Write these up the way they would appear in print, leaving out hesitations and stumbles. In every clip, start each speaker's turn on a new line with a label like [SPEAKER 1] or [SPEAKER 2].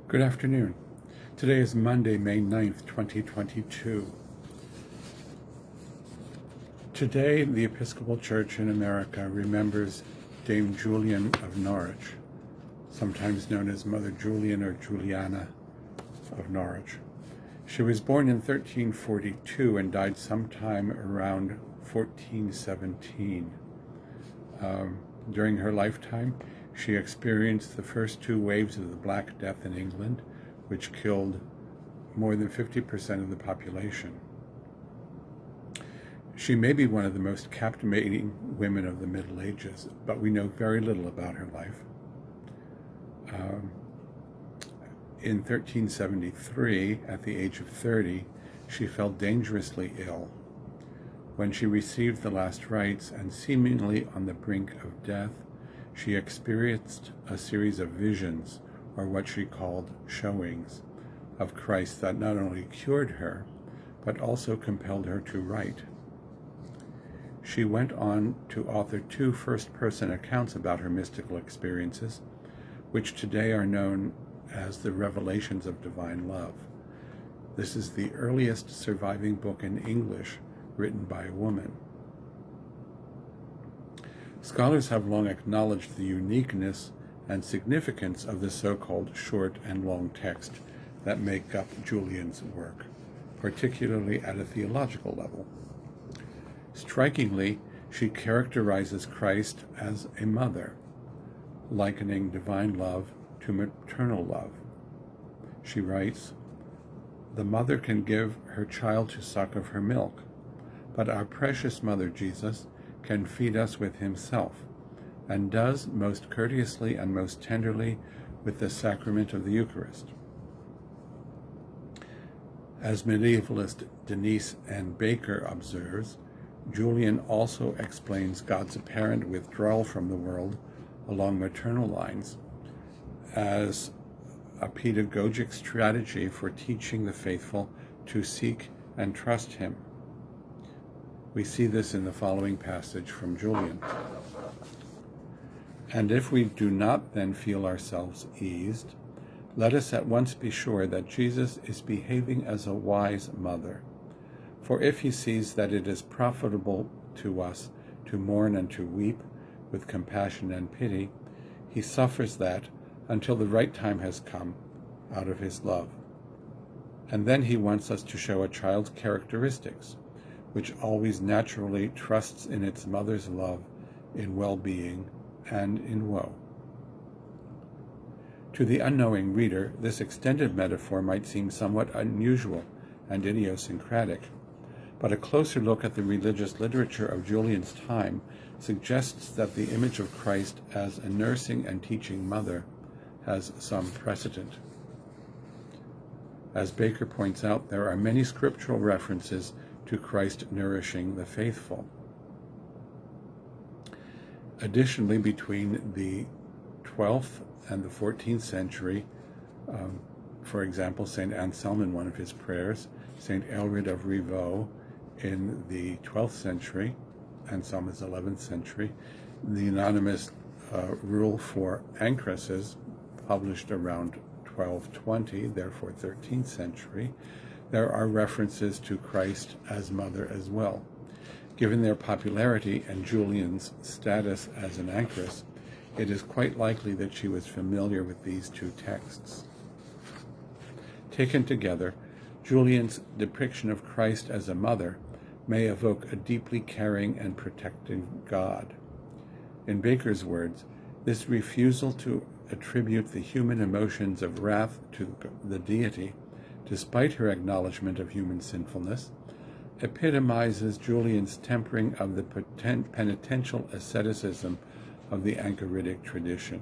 [SPEAKER 1] Good afternoon. Today is Monday, May 9th, 2022. Today, the Episcopal Church in America remembers Dame Julian of Norwich, sometimes known as Mother Julian or Juliana of Norwich. She was born in 1342 and died sometime around 1417. During her lifetime, she experienced the first two waves of the Black Death in England, which killed more than 50% of the population. She may be one of the most captivating women of the Middle Ages, but we know very little about her life. In 1373, at the age of 30, she fell dangerously ill. When she received the last rites and seemingly on the brink of death, she experienced a series of visions, or what she called showings, of Christ that not only cured her, but also compelled her to write. She went on to author two first-person accounts about her mystical experiences, which today are known as the Revelations of Divine Love. This is the earliest surviving book in English written by a woman. Scholars have long acknowledged the uniqueness and significance of the so-called short and long text that make up Julian's work, particularly at a theological level. Strikingly, she characterizes Christ as a mother, likening divine love to maternal love. She writes, "The mother can give her child to suck of her milk, but our precious Mother Jesus can feed us with himself, and does most courteously and most tenderly with the sacrament of the Eucharist." As medievalist Denise N. Baker observes, Julian also explains God's apparent withdrawal from the world along maternal lines as a pedagogic strategy for teaching the faithful to seek and trust him. We see this in the following passage from Julian. "And if we do not then feel ourselves eased, let us at once be sure that Jesus is behaving as a wise mother. For if he sees that it is profitable to us to mourn and to weep with compassion and pity, he suffers that until the right time has come out of his love. And then he wants us to show a child's characteristics, which always naturally trusts in its mother's love in well-being and in woe." To the unknowing reader, this extended metaphor might seem somewhat unusual and idiosyncratic, but a closer look at the religious literature of Julian's time suggests that the image of Christ as a nursing and teaching mother has some precedent. As Baker points out, there are many scriptural references to Christ nourishing the faithful. Additionally, between the 12th and the 14th century, for example, St. Anselm in one of his prayers, St. Aelred of Rievaulx in the 12th century, Anselm is 11th century, the anonymous rule for ancresses, published around 1220, therefore 13th century, there are references to Christ as mother as well. Given their popularity and Julian's status as an anchoress, it is quite likely that she was familiar with these two texts. Taken together, Julian's depiction of Christ as a mother may evoke a deeply caring and protecting God. In Baker's words, this refusal to attribute the human emotions of wrath to the deity, despite her acknowledgement of human sinfulness, epitomizes Julian's tempering of the penitential asceticism of the anchoritic tradition.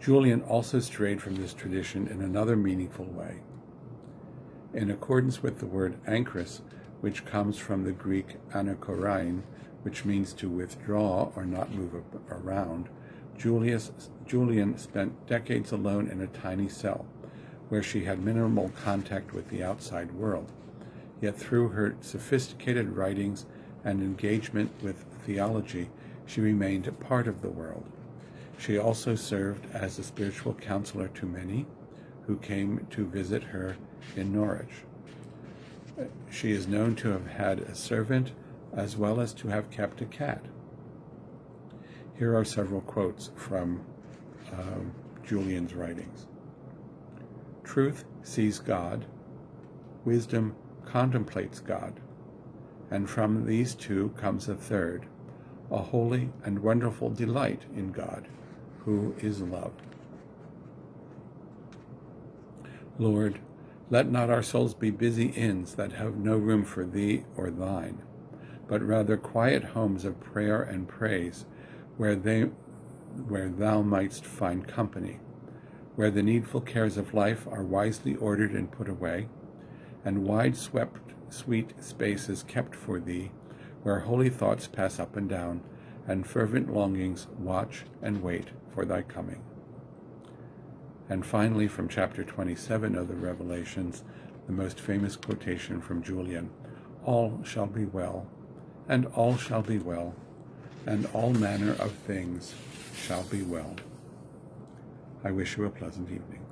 [SPEAKER 1] Julian also strayed from this tradition in another meaningful way. In accordance with the word anchoress, which comes from the Greek anakorein, which means to withdraw or not move around, Julian spent decades alone in a tiny cell, where she had minimal contact with the outside world. Yet through her sophisticated writings and engagement with theology, she remained a part of the world. She also served as a spiritual counselor to many who came to visit her in Norwich. She is known to have had a servant as well as to have kept a cat. Here are several quotes from Julian's writings. Truth sees God, wisdom contemplates God, and from these two comes a third, a holy and wonderful delight in God, who is love. Lord, let not our souls be busy inns that have no room for thee or thine, but rather quiet homes of prayer and praise, where thou mightst find company, where the needful cares of life are wisely ordered and put away, and wide-swept, sweet spaces kept for thee, where holy thoughts pass up and down, and fervent longings watch and wait for thy coming. And finally, from chapter 27 of the Revelations, the most famous quotation from Julian, all shall be well, and all shall be well, and all manner of things shall be well. I wish you a pleasant evening.